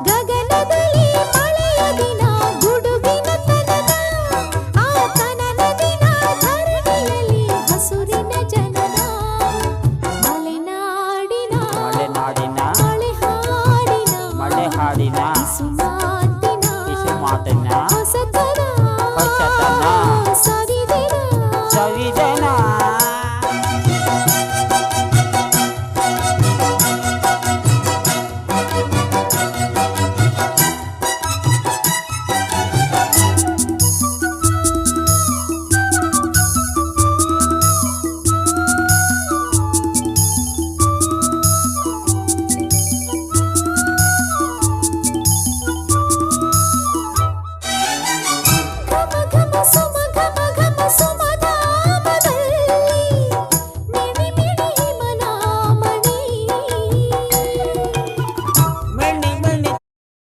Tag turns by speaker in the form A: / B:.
A: ಗಗನದಲ್ಲಿ ಮಳೆಯ ದಿನ ಗುಡುಗಿನ ತನನ ಆ ತನನ ದಿನ ಧರಣಿಯಲ್ಲಿ ಹಸುರಿನ ಜನನ ಮಲೆನಾಡಿನ
B: ಮಲೆನಾಡಿನ
A: ಮಳೆ ಹಾಡಿನ
B: ಮಳೆ ಹಾಡಿನ
A: ಸುಮ